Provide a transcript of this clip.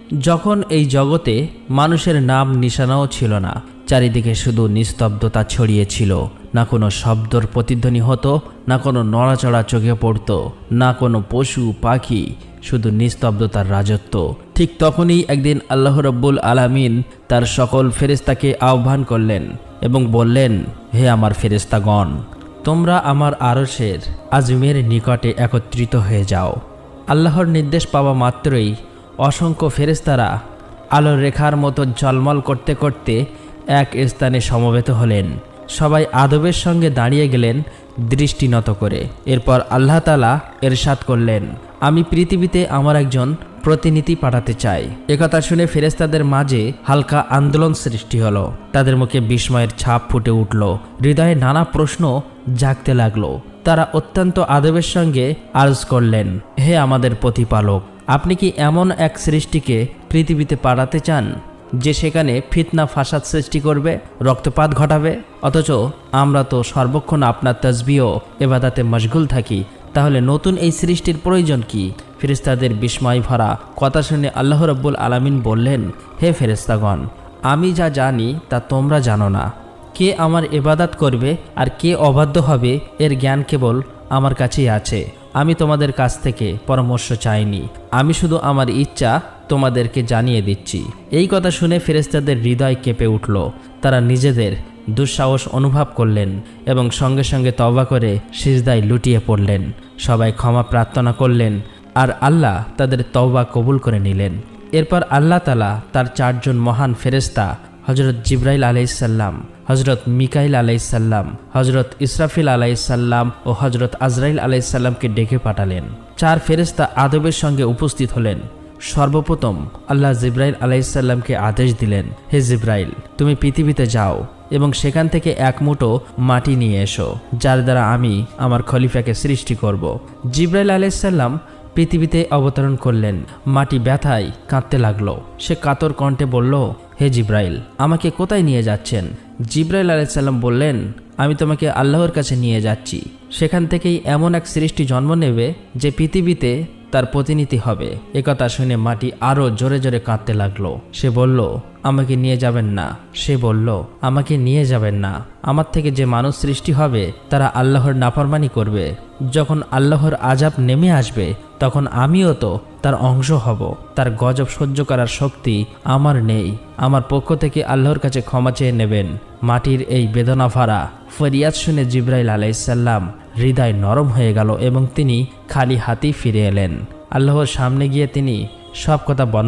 যখন এই জগতে মানুষের নাম নিশানাও ছিল না, চারিদিকে শুধু নিস্তব্ধতা ছড়িয়েছিল। না কোনো শব্দর প্রতিধ্বনি হতো, না কোনো নড়াচড়া চোখে পড়তো, না কোনো পশু পাখি, শুধু নিস্তব্ধতার রাজত্ব। ঠিক তখনই একদিন আল্লাহ রব্বুল আলামিন তার সকল ফেরেশতাকে আহ্বান করলেন এবং বললেন, হে আমার ফেরেশতাগণ, তোমরা আমার আরশের আজমের নিকটে একত্রিত হয়ে যাও। আল্লাহর নির্দেশ পাওয়া মাত্রই অসংখ্য ফেরেশতারা আলোর রেখার মতো ঝলমল করতে করতে এক স্থানে সমবেত হলেন। সবাই আদবের সঙ্গে দাঁড়িয়ে গেলেন দৃষ্টি নত করে। এরপর আল্লাহ তাআলা ইরশাদ করলেন, আমি পৃথিবীতে আমার একজন প্রতিনিধি পাঠাতে চাই। একথা শুনে ফেরেশতাদের মাঝে হালকা আন্দোলন সৃষ্টি হলো। তাদের মুখে বিস্ময়ের ছাপ ফুটে উঠল, হৃদয়ে নানা প্রশ্ন জাগতে লাগলো। তারা অত্যন্ত আদবের সঙ্গে আরজ করলেন, হে আমাদের প্রতিপালক, আপনি কি এমন এক সৃষ্টিকে পৃথিবীতে পাঠাতে চান যে সেখানে ফিতনা ফাসাদ সৃষ্টি করবে, রক্তপাত ঘটাবে? অথচ আমরা তো সর্বক্ষণ আপনার তাসবিহ ও ইবাদতে মশগুল থাকি, তাহলে নতুন এই সৃষ্টির প্রয়োজন কি? ফেরেশতাদের বিস্ময় ভরা কথা শুনে আল্লাহ রাব্বুল আলামিন বললেন, হে ফেরেশতাগণ, আমি যা জানি তা তোমরা জানো না। কে আমার ইবাদত করবে আর কে অবাধ্য হবে এর জ্ঞান কেবল আমার কাছেই আছে। আমি তোমাদের কাছ থেকে পরামর্শ চাইনি, আমি শুধু আমার ইচ্ছা তোমাদেরকে জানিয়ে দিচ্ছি। এই কথা শুনে ফেরেশতাদের হৃদয় কেঁপে উঠল। তারা নিজেদের দুঃসাহস অনুভব করলেন এবং সঙ্গে সঙ্গে তওবা করে সিজদায় লুটিয়ে পড়লেন। সবাই ক্ষমা প্রার্থনা করলেন আর আল্লাহ তাদের তওবা কবুল করে নিলেন। এরপর আল্লাহ তাআলা তার 4 জন মহান ফেরেশতা হযরত জিবরাইল আলাইহিসসালাম, হযরত মিকাইল আলাইহিসসালাম, হযরত ইসরাফিল আলাইহিসসালাম ও হযরত আজরাইল আলাইহিসসালামকে ডেকে পাঠালেন। 4 ফেরেশতা আদবের সঙ্গে উপস্থিত হলেন। সর্বপ্রথম আল্লাহ জিবরাইল আলাইহিসসালামকে আদেশ দিলেন, হে জিবরাইল, তুমি পৃথিবীতে যাও এবং সেখান থেকে এক মুঠো মাটি নিয়ে এসো, যার দ্বারা আমি আমার খলিফাকে সৃষ্টি করব। জিবরাইল আলাইহিসসালাম পৃথিবীতে অবতরণ করলেন। মাটি ব্যথায় কাঁদতে লাগলো। সে কাতর কণ্ঠে বলল, হে জিবরাইল, আমাকে কোথায় নিয়ে যাচ্ছেন? জিবরাইল আলাইহিসসালাম বললেন, আমি তোমাকে আল্লাহর কাছে নিয়ে যাচ্ছি। সেখান থেকেই এমন এক সৃষ্টি জন্ম নেবে যে পৃথিবীতে তার প্রতিনিধি হবে। একথা শুনে মাটি আরো জোরে জোরে কাঁদতে লাগলো। সে বলল, আমাকে নিয়ে যাবেন না। সে বলল, আমাকে নিয়ে যাবেন না। আমার থেকে যে মানুষ সৃষ্টি হবে তারা আল্লাহর নাফরমানি করবে। যখন আল্লাহর আযাব নেমে আসবে তখন আমিও তো তার অংশ হব। তার গজব সহ্য করার শক্তি আমার নেই। আমার পক্ষ থেকে আল্লাহর কাছে ক্ষমা চেয়ে নেবেন। মাটির এই বেদনা ভরা ফরিয়াদ শুনে জিবরাইল আলাইহিসসালাম হৃদয় নরম হয়ে গেল এবং তিনি খালি হাতেই ফিরে এলেন। আল্লাহর সামনে গিয়ে তিনি সব কথা বর্ণনা